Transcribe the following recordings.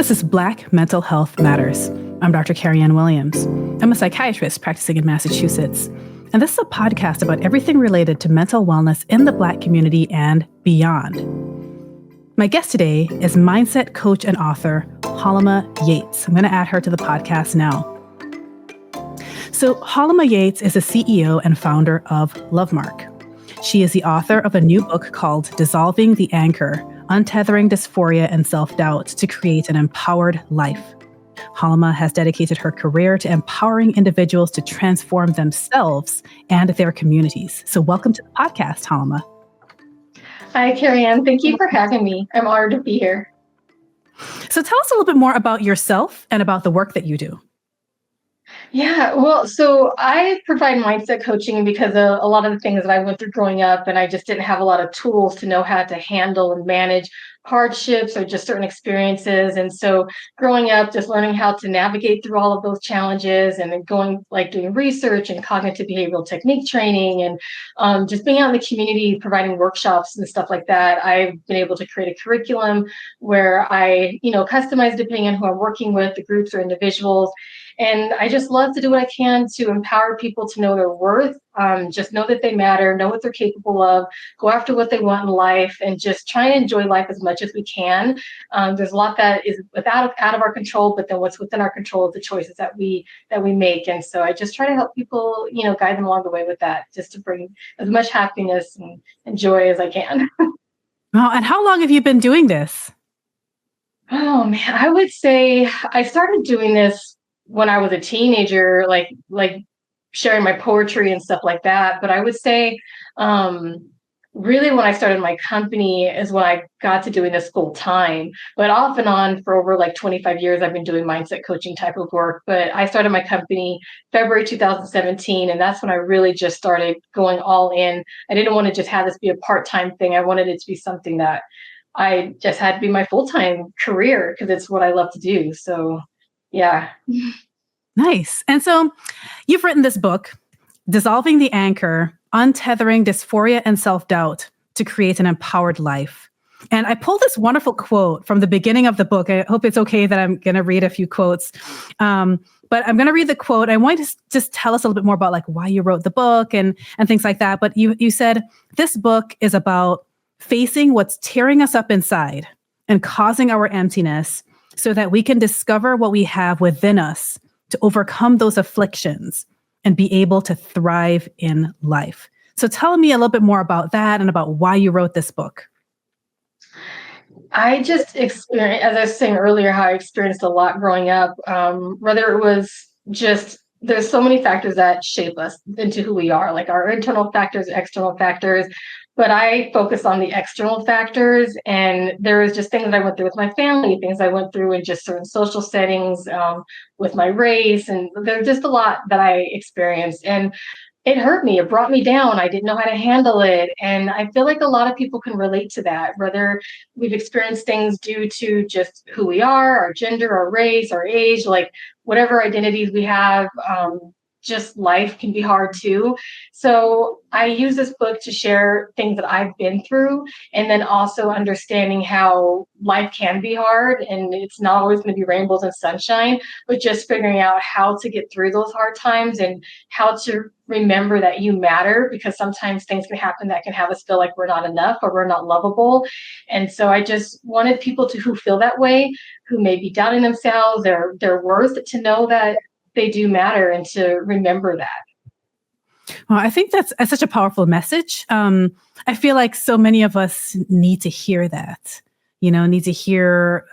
This is Black Mental Health Matters. I'm drkerryann Williams. I'm a psychiatrist practicing in Massachusetts. And this is a podcast about everything related to mental wellness in the Black community and beyond. My guest today is mindset coach and author, Hailima Yates. I'm going to add her to the podcast now. So Hailima Yates is the CEO and founder of Lovemark. She is the author of a new book called Dissolving the Anchor, Untethering Dysphoria and Self-Doubt to Create an Empowered Life. Hailima has dedicated her career to empowering individuals to transform themselves and their communities. So welcome to the podcast, Hailima. Hi, Carrie-Ann. Thank you for having me. I'm honored to be here. So tell us a little bit more about yourself and about the work that you do. Yeah, well, so I provide mindset coaching because a lot of the things that I went through growing up, and I just didn't have a lot of tools to know how to handle and manage hardships or just certain experiences. And so growing up, just learning how to navigate through all of those challenges and then doing research and cognitive behavioral technique training and just being out in the community, providing workshops and stuff like that. I've been able to create a curriculum where I, customize depending on who I'm working with, the groups or individuals. And I just love to do what I can to empower people to know their worth, just know that they matter, know what they're capable of, go after what they want in life, and just try and enjoy life as much as we can. There's a lot that is out of our control, but then what's within our control is the choices that we make. And so I just try to help people, guide them along the way with that, just to bring as much happiness and joy as I can. Oh, and how long have you been doing this? Oh man, I would say I started doing this when I was a teenager, like sharing my poetry and stuff like that. But I would say, really when I started my company is when I got to doing this full time. But off and on for over 25 years, I've been doing mindset coaching type of work. But I started my company February 2017, and that's when I really just started going all in. I didn't want to just have this be a part-time thing. I wanted it to be something that I just had to be my full-time career because it's what I love to do. So yeah. Nice. And so you've written this book, Dissolving the Anchor, Untethering Dysphoria and Self-Doubt to Create an Empowered Life. And I pulled this wonderful quote from the beginning of the book. I hope it's okay that I'm going to read a few quotes. But I'm going to read the quote. I want you to just tell us a little bit more about why you wrote the book and things like that. But you said, this book is about facing what's tearing us up inside and causing our emptiness so that we can discover what we have within us to overcome those afflictions and be able to thrive in life. So tell me a little bit more about that and about why you wrote this book. I just experienced, as I was saying earlier, how I experienced a lot growing up, whether it was just, there's so many factors that shape us into who we are, like our internal factors, external factors. But I focus on the external factors, and there was just things that I went through with my family, things I went through in just certain social settings, with my race, and there's just a lot that I experienced, and it hurt me. It brought me down. I didn't know how to handle it, and I feel like a lot of people can relate to that, whether we've experienced things due to just who we are, our gender, our race, our age, whatever identities we have. Just life can be hard too. So I use this book to share things that I've been through, and then also understanding how life can be hard and it's not always going to be rainbows and sunshine, but just figuring out how to get through those hard times and how to remember that you matter, because sometimes things can happen that can have us feel like we're not enough or we're not lovable. And so I just wanted people who feel that way, who may be doubting themselves, their worth, to know that they do matter and to remember that. Well, I think that's such a powerful message. I feel like so many of us need to hear that, need to hear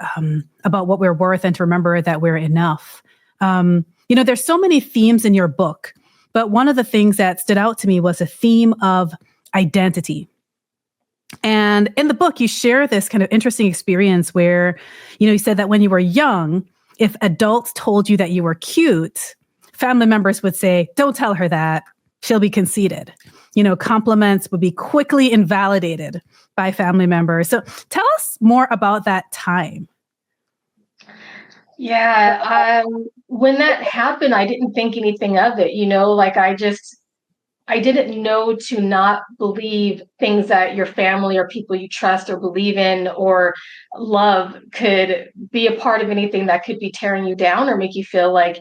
about what we're worth and to remember that we're enough. There's so many themes in your book, but one of the things that stood out to me was a theme of identity. And in the book, you share this kind of interesting experience where, you said that when you were young, if adults told you that you were cute, family members would say, don't tell her that, she'll be conceited. Compliments would be quickly invalidated by family members. So tell us more about that time. Yeah. When that happened, I didn't think anything of it, I didn't know to not believe things that your family or people you trust or believe in or love could be a part of anything that could be tearing you down or make you feel like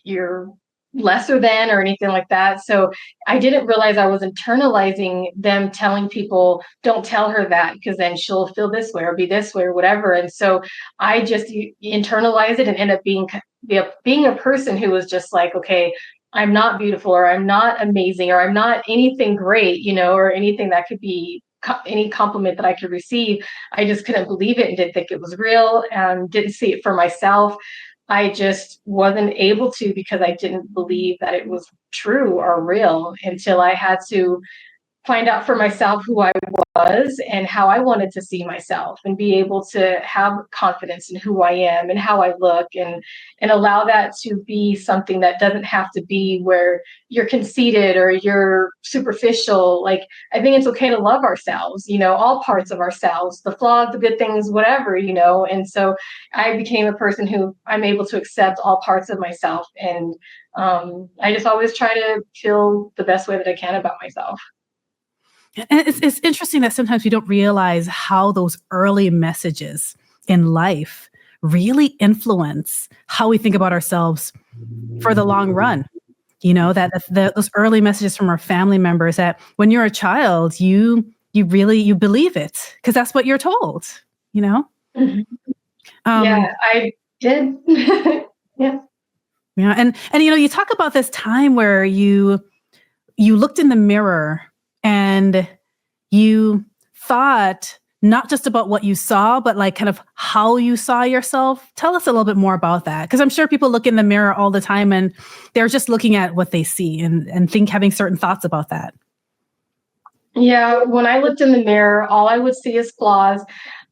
you're lesser than or anything like that. So I didn't realize I was internalizing them telling people, don't tell her that because then she'll feel this way or be this way or whatever. And so I just internalized it and end up being a person who was just like, okay, I'm not beautiful or I'm not amazing or I'm not anything great, or anything that could be any compliment that I could receive. I just couldn't believe it and didn't think it was real and didn't see it for myself. I just wasn't able to because I didn't believe that it was true or real until I had to find out for myself who I was and how I wanted to see myself and be able to have confidence in who I am and how I look and allow that to be something that doesn't have to be where you're conceited or you're superficial. Like, I think it's okay to love ourselves, all parts of ourselves, the flaws, the good things, whatever, and so I became a person who I'm able to accept all parts of myself. And I just always try to feel the best way that I can about myself. And it's interesting that sometimes we don't realize how those early messages in life really influence how we think about ourselves for the long run. That those early messages from our family members that when you're a child, you believe it because that's what you're told, Mhm. Um, Yeah, I did. Yeah. yeah. And you talk about this time where you looked in the mirror and you thought not just about what you saw, but like kind of how you saw yourself. Tell us a little bit more about that. Because I'm sure people look in the mirror all the time and they're just looking at what they see and having certain thoughts about that. Yeah, when I looked in the mirror, all I would see is flaws.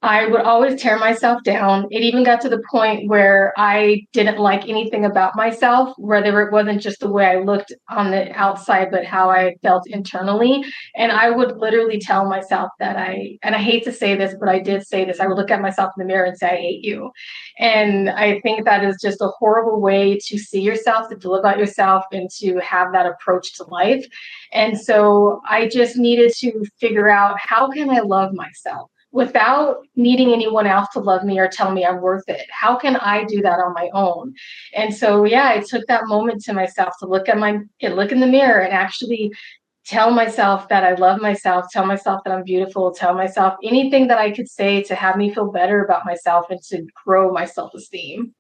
I would always tear myself down. It even got to the point where I didn't like anything about myself, whether it wasn't just the way I looked on the outside, but how I felt internally. And I would literally tell myself and I hate to say this, but I did say this, I would look at myself in the mirror and say, I hate you. And I think that is just a horrible way to see yourself, to feel about yourself, and to have that approach to life. And so I just needed to figure out, how can I love myself without needing anyone else to love me or tell me I'm worth it? How can I do that on my own? And so, yeah, I took that moment to myself to look in the mirror and actually tell myself that I love myself, tell myself that I'm beautiful, tell myself anything that I could say to have me feel better about myself and to grow my self-esteem.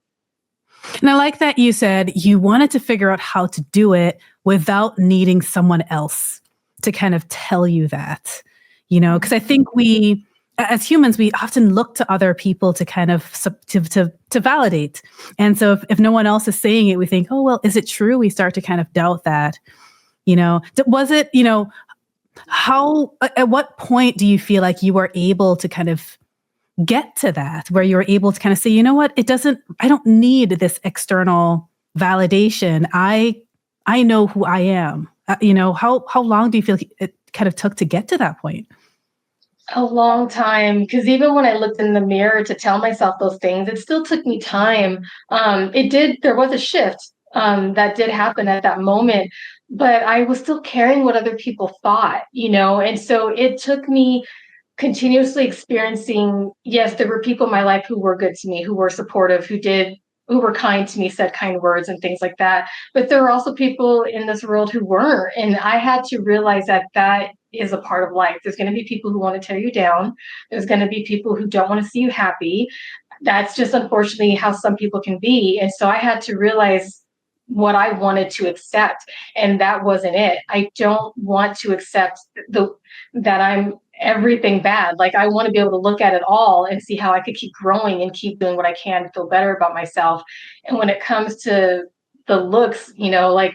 And I like that you said you wanted to figure out how to do it without needing someone else to kind of tell you that, because I think we, as humans, we often look to other people to kind of to validate. And so if no one else is saying it, we think, oh, well, is it true? We start to kind of doubt that, was it, how, at what point do you feel like you were able to kind of get to that where you're able to kind of say, you know what, I don't need this external validation. I know who I am. How long do you feel it kind of took to get to that point? A long time, because even when I looked in the mirror to tell myself those things, it still took me time. There was a shift that did happen at that moment, but I was still caring what other people thought, and so it took me continuously experiencing, yes, there were people in my life who were good to me, who were supportive, who were kind to me, said kind words and things like that. But there were also people in this world who weren't. And I had to realize that that is a part of life. There's going to be people who want to tear you down. There's going to be people who don't want to see you happy. That's just unfortunately how some people can be. And so I had to realize what I wanted to accept, and that wasn't it. I don't want to accept that I'm everything bad. Like, I want to be able to look at it all and see how I could keep growing and keep doing what I can to feel better about myself. And when it comes to the looks, like,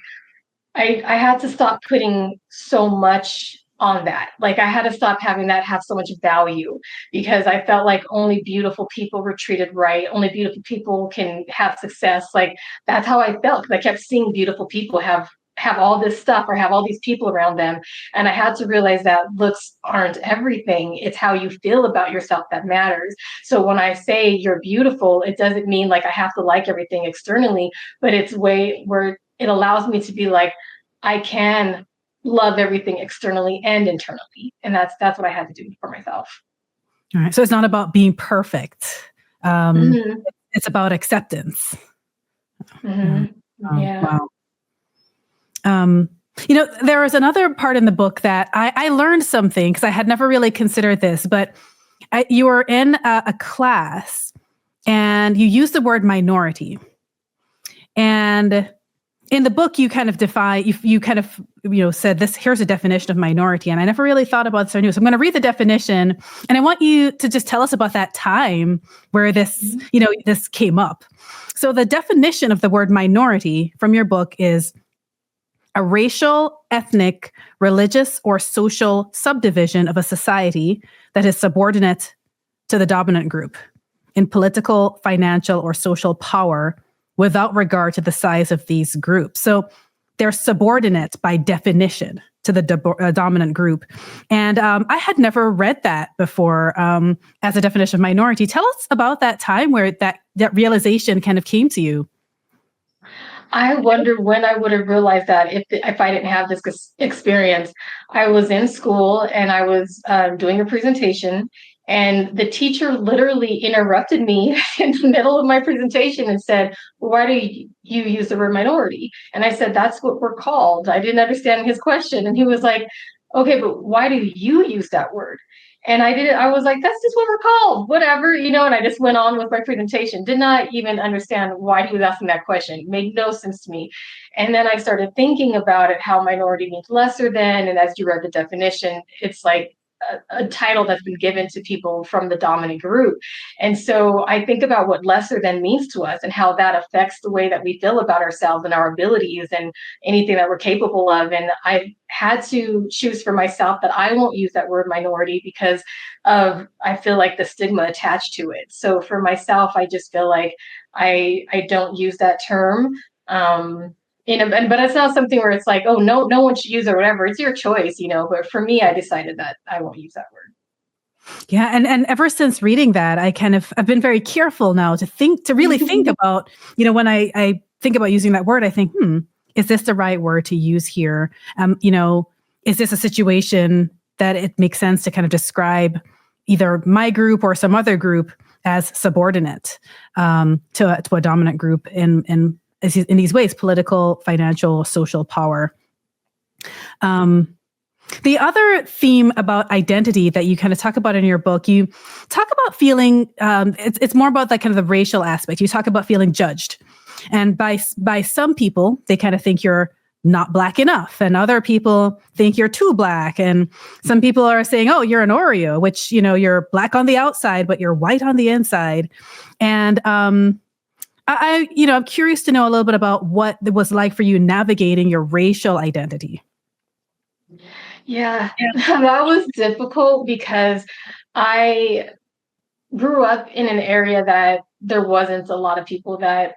I had to stop putting so much on that. Like, I had to stop having that have so much value, because I felt like only beautiful people were treated right. Only beautiful people can have success. Like, that's how I felt, because I kept seeing beautiful people have all this stuff or have all these people around them. And I had to realize that looks aren't everything. It's how you feel about yourself that matters. So when I say you're beautiful, it doesn't mean like I have to like everything externally, but it's way where it allows me to be like, I can love everything externally and internally. And that's what I had to do for myself. All right. So it's not about being perfect. Mm-hmm. It's about acceptance. Mm-hmm. Yeah. Wow. There was another part in the book that I learned something because I had never really considered this, but you were in a class and you used the word minority. And in the book, you kind of said this, here's a definition of minority. And I never really thought about this. So I'm going to read the definition, and I want you to just tell us about that time where this came up. So the definition of the word minority from your book is a racial, ethnic, religious, or social subdivision of a society that is subordinate to the dominant group in political, financial, or social power without regard to the size of these groups. So they're subordinate by definition to the dominant group. And I had never read that before as a definition of minority. Tell us about that time where that realization kind of came to you. I wonder when I would have realized that if I didn't have this experience. I was in school and I was doing a presentation, and the teacher literally interrupted me in the middle of my presentation and said, well, why do you use the word minority? And I said, that's what we're called. I didn't understand his question. And he was like, okay, but why do you use that word? And I was like, that's just what we're called, whatever, and I just went on with my presentation. Did not even understand why he was asking that question. It made no sense to me. And then I started thinking about it, how minority means lesser than. And as you read the definition, it's like a title that's been given to people from the dominant group. And so I think about what lesser than means to us and how that affects the way that we feel about ourselves and our abilities and anything that we're capable of. And I had to choose for myself that I won't use that word minority because I feel like the stigma attached to it. So for myself, I just feel like I don't use that term. But it's not something where it's like, oh, no one should use it or whatever. It's your choice, But for me, I decided that I won't use that word. Yeah, and ever since reading that, I've been very careful now to really think about, when I think about using that word, I think, is this the right word to use here? Is this a situation that it makes sense to kind of describe either my group or some other group as subordinate to a dominant group in these ways: political, financial, social power. The other theme about identity that you kind of talk about in your book, you talk about feeling, it's more about that kind of the racial aspect. You talk about feeling judged. And by some people, they kind of think you're not Black enough. And other people think you're too Black. And some people are saying, oh, you're an Oreo, which, you're Black on the outside, but you're white on the inside. And I'm curious to know a little bit about what it was like for you navigating your racial identity. Yeah, that was difficult because I grew up in an area that there wasn't a lot of people that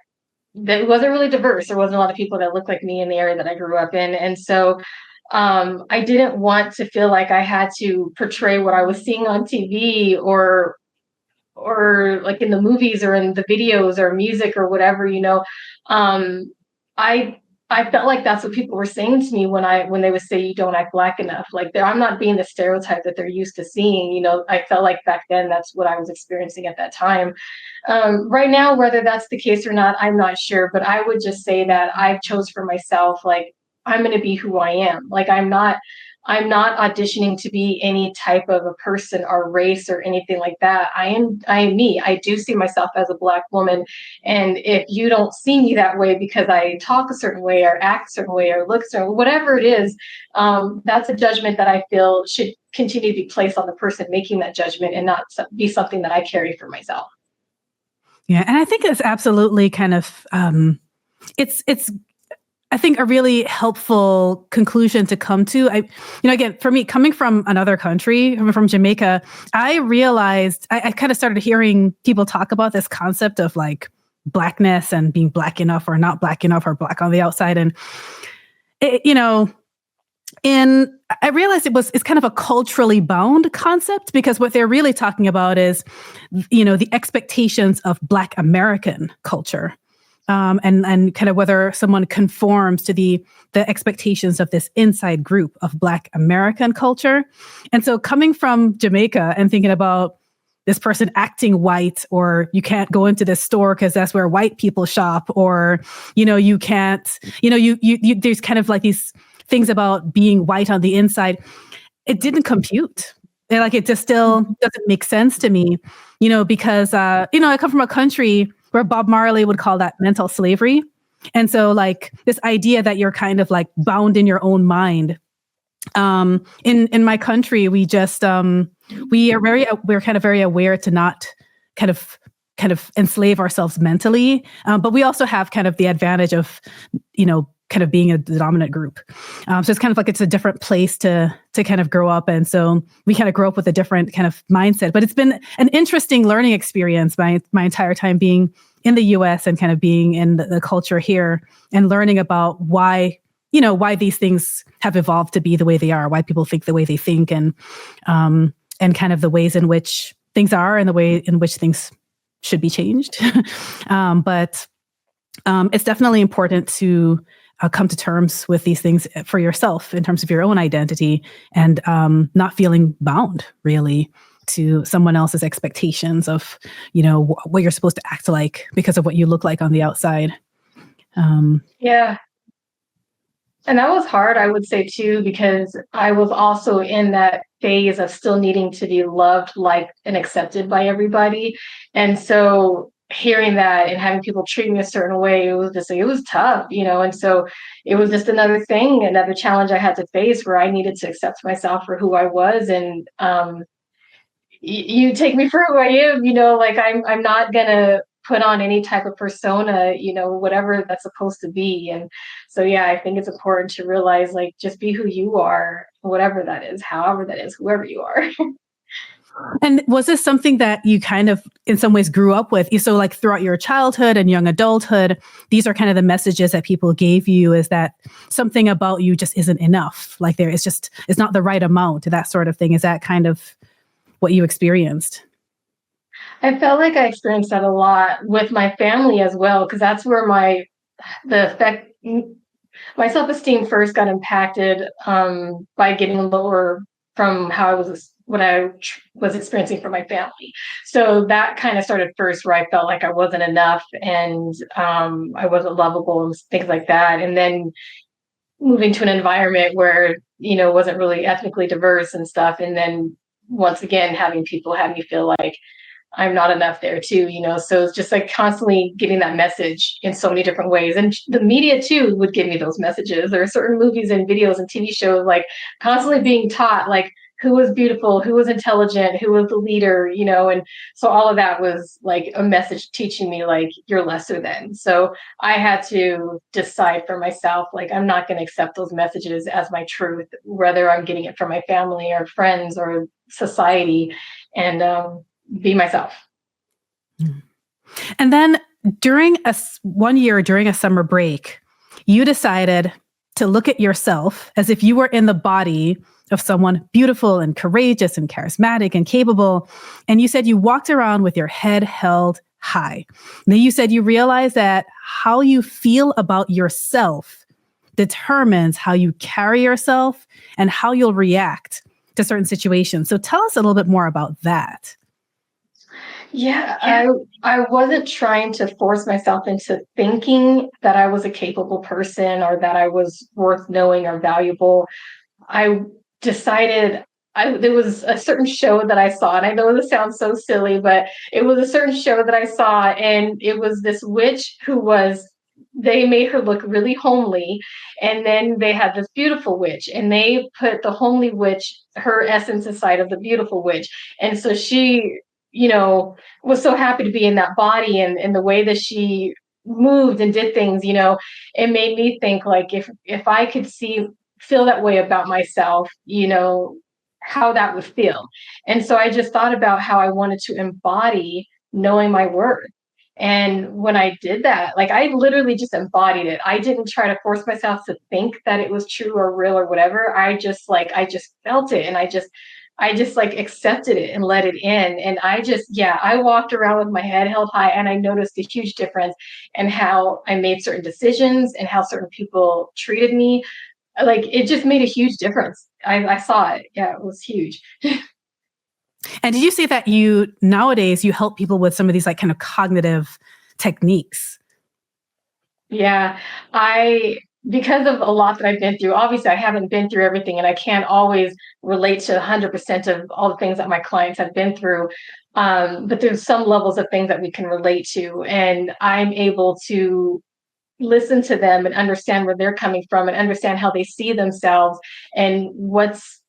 wasn't really diverse. There wasn't a lot of people that looked like me in the area that I grew up in. And so I didn't want to feel like I had to portray what I was seeing on TV or like in the movies or in the videos or music or whatever, I felt like that's what people were saying to me when they would say you don't act Black enough. Like I'm not being the stereotype that they're used to seeing. I felt like back then that's what I was experiencing at that time. Right now, whether that's the case or not, I'm not sure. But I would just say that I chose for myself, like I'm going to be who I am. Like I'm not auditioning to be any type of a person or race or anything like that. I am me. I do see myself as a Black woman. And if you don't see me that way because I talk a certain way or act a certain way or look certain, whatever it is, that's a judgment that I feel should continue to be placed on the person making that judgment and not be something that I carry for myself. Yeah. And I think it's absolutely kind of, it's I think a really helpful conclusion to come to. Again, for me, coming from another country, from Jamaica, I realized I kind of started hearing people talk about this concept of like Blackness and being Black enough or not Black enough or Black on the outside. And, I realized it's kind of a culturally bound concept because what they're really talking about is, the expectations of Black American culture. and kind of whether someone conforms to the expectations of this inside group of Black American culture. And so coming from Jamaica and thinking about this person acting white, or you can't go into this store because that's where white people shop, or, you can't, you there's kind of like these things about being white on the inside. It didn't compute. And like, it just still doesn't make sense to me, because, I come from a country where Bob Marley would call that mental slavery. And so like this idea that you're kind of like bound in your own mind. In my country, we're kind of very aware to not kind of enslave ourselves mentally. But we also have kind of the advantage of, kind of being a dominant group. So it's kind of like, it's a different place to kind of grow up. And so we kind of grow up with a different kind of mindset, but it's been an interesting learning experience my entire time being in the US and kind of being in the culture here and learning about why these things have evolved to be the way they are, why people think the way they think, and kind of the ways in which things are and the way in which things should be changed. But it's definitely important to come to terms with these things for yourself in terms of your own identity, and not feeling bound really to someone else's expectations of, what you're supposed to act like because of what you look like on the outside. Yeah. And that was hard, I would say too, because I was also in that phase of still needing to be loved, liked, and accepted by everybody. And so hearing that and having people treat me a certain way, it was just like, it was tough, and so it was just another challenge I had to face, where I needed to accept myself for who I was. And you take me for who I am, like I'm not gonna put on any type of persona, whatever that's supposed to be. And so, yeah, I think it's important to realize, like, just be who you are, whatever that is, however that is, whoever you are. And was this something that you kind of, in some ways, grew up with? So like throughout your childhood and young adulthood, these are kind of the messages that people gave you, is that something about you just isn't enough. Like it's not the right amount, that sort of thing. Is that kind of what you experienced? I felt like I experienced that a lot with my family as well, because that's where my self-esteem first got impacted by getting lower from what I was experiencing from my family. So that kind of started first, where I felt like I wasn't enough, and I wasn't lovable and things like that. And then moving to an environment where, wasn't really ethnically diverse and stuff. And then once again, having people have me feel like I'm not enough there too, so it's just like constantly getting that message in so many different ways. And the media too would give me those messages. There are certain movies and videos and TV shows, like, constantly being taught, like, who was beautiful, who was intelligent, who was the leader, and so all of that was like a message teaching me, like, you're lesser than. So I had to decide for myself, like, I'm not going to accept those messages as my truth, whether I'm getting it from my family or friends or society, and be myself. And then during one year during a summer break, you decided to look at yourself as if you were in the body of someone beautiful and courageous and charismatic and capable. And you said you walked around with your head held high. And then you said you realized that how you feel about yourself determines how you carry yourself and how you'll react to certain situations. So tell us a little bit more about that. Yeah, I wasn't trying to force myself into thinking that I was a capable person or that I was worth knowing or valuable. I decided there was a certain show that I saw, and I know this sounds so silly, but it was a certain show that I saw, and it was this witch they made her look really homely, and then they had this beautiful witch, and they put the homely witch, her essence, inside of the beautiful witch. And so she, was so happy to be in that body, and the way that she moved and did things, it made me think, like, if I could feel that way about myself, how that would feel. And so I just thought about how I wanted to embody knowing my worth. And when I did that, like, I literally just embodied it. I didn't try to force myself to think that it was true or real or whatever. I just felt it, and I just I just like accepted it and let it in. And I walked around with my head held high, and I noticed a huge difference in how I made certain decisions and how certain people treated me. Like it just made a huge difference. I saw it. Yeah, it was huge. And did you say that nowadays you help people with some of these like kind of cognitive techniques? Yeah, because of a lot that I've been through, obviously I haven't been through everything and I can't always relate to 100% of all the things that my clients have been through. But there's some levels of things that we can relate to, and I'm able to listen to them and understand where they're coming from and understand how they see themselves and what's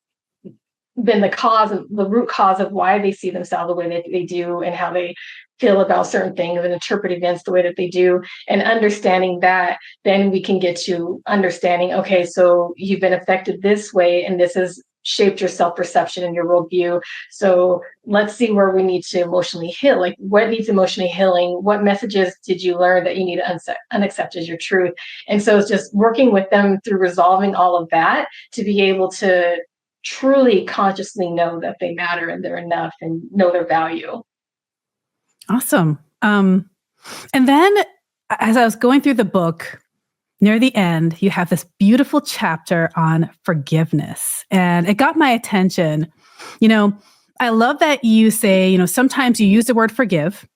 been the root cause of why they see themselves the way that they do and how they feel about certain things and interpret events the way that they do. And understanding that, then we can get to understanding, okay, so you've been affected this way and this has shaped your self-perception and your worldview. So let's see where we need to emotionally heal. Like what needs emotionally healing? What messages did you learn that you need to unaccept as your truth? And so it's just working with them through resolving all of that to be able to truly consciously know that they matter and they're enough and know their value. Awesome. And then as I was going through the book, near the end, you have this beautiful chapter on forgiveness. And it got my attention. I love that you say, sometimes you use the word forgive,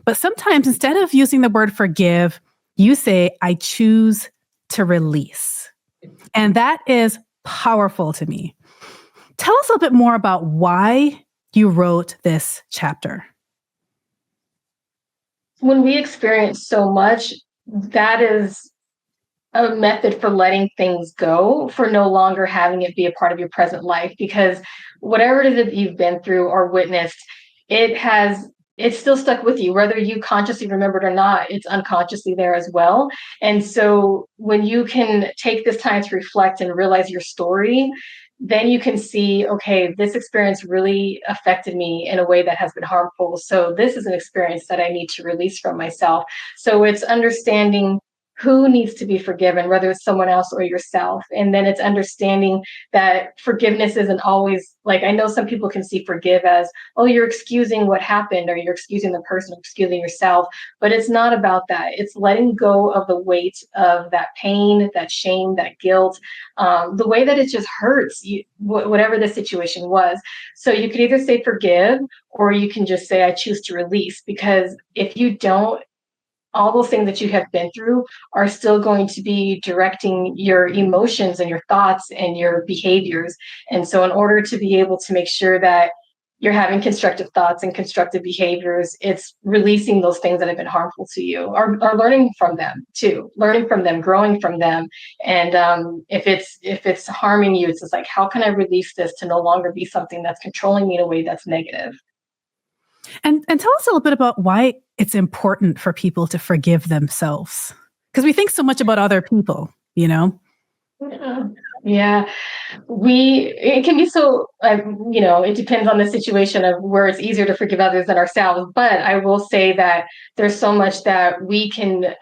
but sometimes instead of using the word forgive, you say, I choose to release. And that is powerful to me. Tell us a little bit more about why you wrote this chapter. When we experience so much, that is a method for letting things go, for no longer having it be a part of your present life, because whatever it is that you've been through or witnessed, it's still stuck with you, whether you consciously remember it or not. It's unconsciously there as well. And so when you can take this time to reflect and realize your story, then you can see, okay, this experience really affected me in a way that has been harmful. So this is an experience that I need to release from myself. So it's understanding who needs to be forgiven, whether it's someone else or yourself. And then it's understanding that forgiveness isn't always like, I know some people can see forgive as, oh, you're excusing what happened, or you're excusing the person, or excusing yourself. But it's not about that. It's letting go of the weight of that pain, that shame, that guilt, the way that it just hurts you, whatever the situation was. So you could either say forgive, or you can just say, I choose to release. Because if you don't, all those things that you have been through are still going to be directing your emotions and your thoughts and your behaviors. And so in order to be able to make sure that you're having constructive thoughts and constructive behaviors, it's releasing those things that have been harmful to you, or learning from them too, learning from them, growing from them. And if it's harming you, it's just like, how can I release this to no longer be something that's controlling me in a way that's negative? And tell us a little bit about why it's important for people to forgive themselves. Because we think so much about other people. Yeah, it can be so, it depends on the situation of where it's easier to forgive others than ourselves. But I will say that there's so much that we can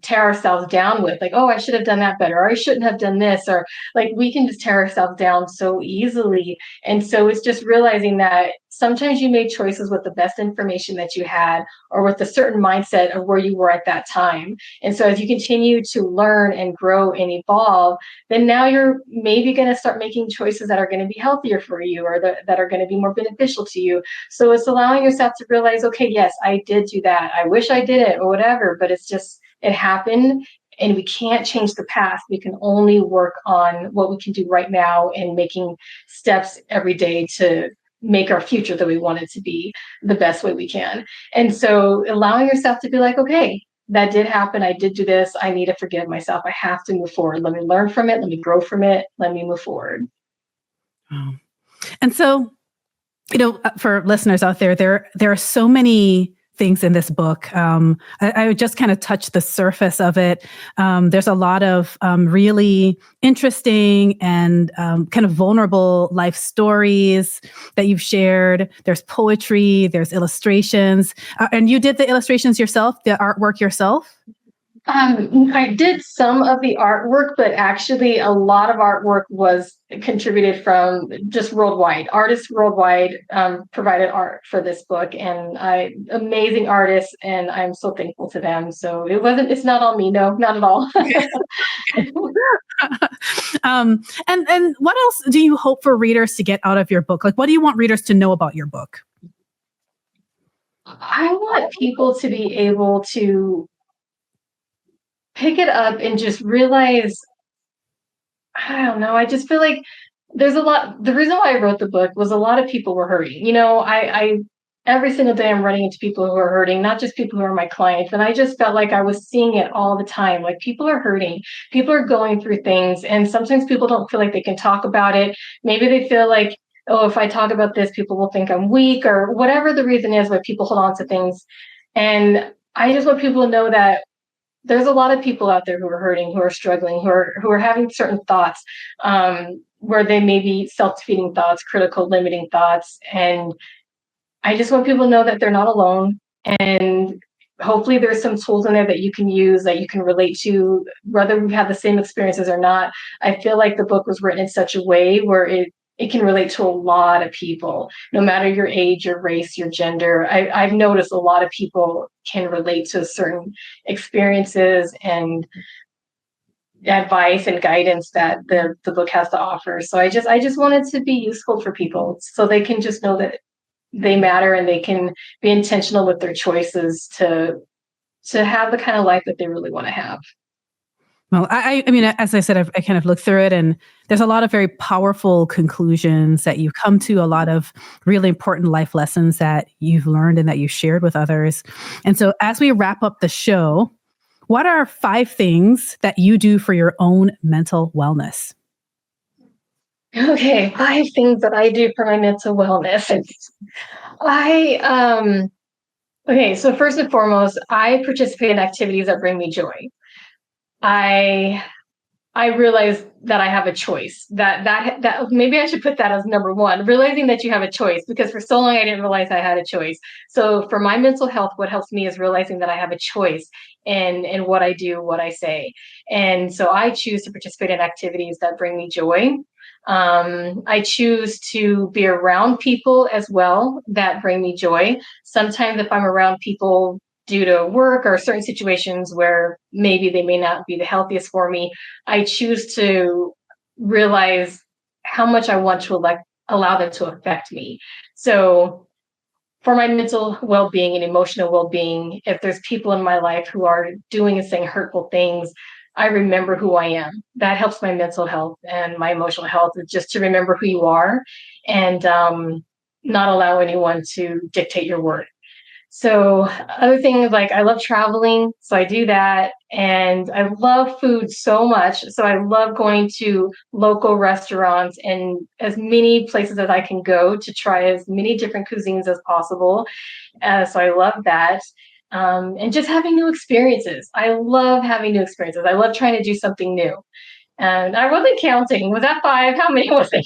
tear ourselves down with, like, oh, I should have done that better, or I shouldn't have done this, or like we can just tear ourselves down so easily. And so it's just realizing that sometimes you made choices with the best information that you had, or with a certain mindset of where you were at that time. And so as you continue to learn and grow and evolve, then now you're maybe going to start making choices that are going to be healthier for you, or that are going to be more beneficial to you. So it's allowing yourself to realize, okay, yes, I did do that. I wish I did it, or whatever, but it happened. And we can't change the past. We can only work on what we can do right now, and making steps every day to make our future that we want it to be the best way we can. And so allowing yourself to be like, okay, that did happen. I did do this. I need to forgive myself. I have to move forward. Let me learn from it. Let me grow from it. Let me move forward. Wow. And so, for listeners out there are so many things in this book. I would just kind of touch the surface of it. There's a lot of really interesting and kind of vulnerable life stories that you've shared. There's poetry, there's illustrations. And you did the illustrations yourself, the artwork yourself? I did some of the artwork, but actually a lot of artwork was contributed from just worldwide. Artists worldwide provided art for this book, and amazing artists, and I'm so thankful to them. So it's not all me. No, not at all. And what else do you hope for readers to get out of your book? Like, what do you want readers to know about your book? I want people to be able to pick it up and just realize, I don't know, I just feel like there's a lot. The reason why I wrote the book was a lot of people were hurting. I every single day I'm running into people who are hurting, not just people who are my clients. And I just felt like I was seeing it all the time. Like, people are hurting, people are going through things. And sometimes people don't feel like they can talk about it. Maybe they feel like, oh, if I talk about this, people will think I'm weak, or whatever the reason is why people hold on to things. And I just want people to know that there's a lot of people out there who are hurting, who are struggling, who are having certain thoughts, where they may be self-defeating thoughts, critical, limiting thoughts. And I just want people to know that they're not alone. And hopefully there's some tools in there that you can use, that you can relate to, whether we have the same experiences or not. I feel like the book was written in such a way where it can relate to a lot of people, no matter your age, your race, your gender. I've noticed a lot of people can relate to certain experiences and advice and guidance that the book has to offer. So I just want it to be useful for people, so they can just know that they matter, and they can be intentional with their choices to have the kind of life that they really want to have. Well, I mean, as I said, I kind of looked through it, and there's a lot of very powerful conclusions that you come to, a lot of really important life lessons that you've learned and that you shared with others. And so as we wrap up the show, what are 5 things that you do for your own mental wellness? Okay, 5 things that I do for my mental wellness. Okay, so first and foremost, I participate in activities that bring me joy. I I realize that I have a choice. That maybe I should put that as number one, realizing that you have a choice, because for so long I didn't realize I had a choice. So for my mental health, what helps me is realizing that I have a choice in what I do, what I say. And so I choose to participate in activities that bring me joy. I choose to be around people as well that bring me joy. Sometimes if I'm around people due to work or certain situations where maybe they may not be the healthiest for me, I choose to realize how much I want to allow them to affect me. So for my mental well-being and emotional well-being, if there's people in my life who are doing and saying hurtful things, I remember who I am. That helps my mental health and my emotional health, just to remember who you are, and not allow anyone to dictate your worth. So other things, like I love traveling, so I do that. And I love food so much. So I love going to local restaurants and as many places as I can go to try as many different cuisines as possible. So I love that. And just having new experiences. I love having new experiences. I love trying to do something new. And I wasn't counting. Was that 5? How many was it?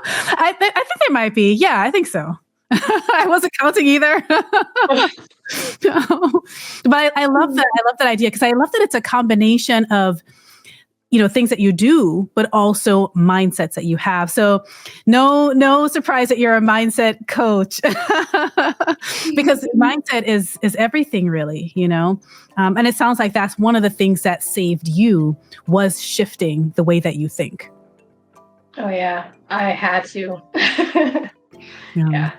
I think there might be. Yeah, I think so. I wasn't counting either. No. But I love that. I love that idea, because I love that it's a combination of, things that you do, but also mindsets that you have. So no surprise that you're a mindset coach, because mindset is everything, really, and it sounds like that's one of the things that saved you, was shifting the way that you think. Oh yeah, I had to. Yeah.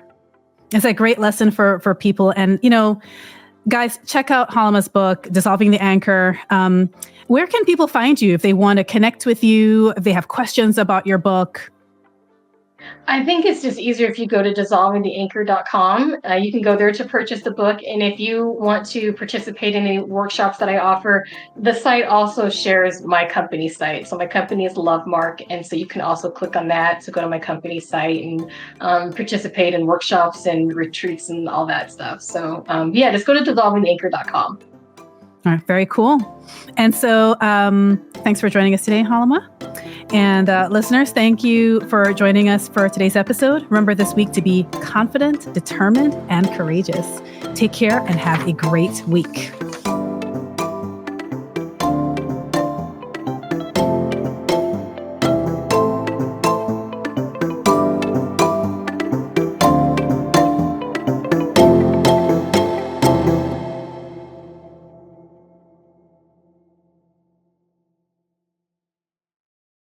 It's a great lesson for people. And, guys, check out Hailima's book, Dissolving the Anchor. Where can people find you if they want to connect with you, if they have questions about your book? I think it's just easier if you go to dissolvingtheanchor.com. You can go there to purchase the book. And if you want to participate in any workshops that I offer, the site also shares my company site. So my company is Lovemark. And so you can also click on that to go to my company site and participate in workshops and retreats and all that stuff. So just go to dissolvingtheanchor.com. All right, very cool. And so thanks for joining us today, Hailima. And listeners, thank you for joining us for today's episode. Remember this week to be confident, determined, and courageous. Take care and have a great week.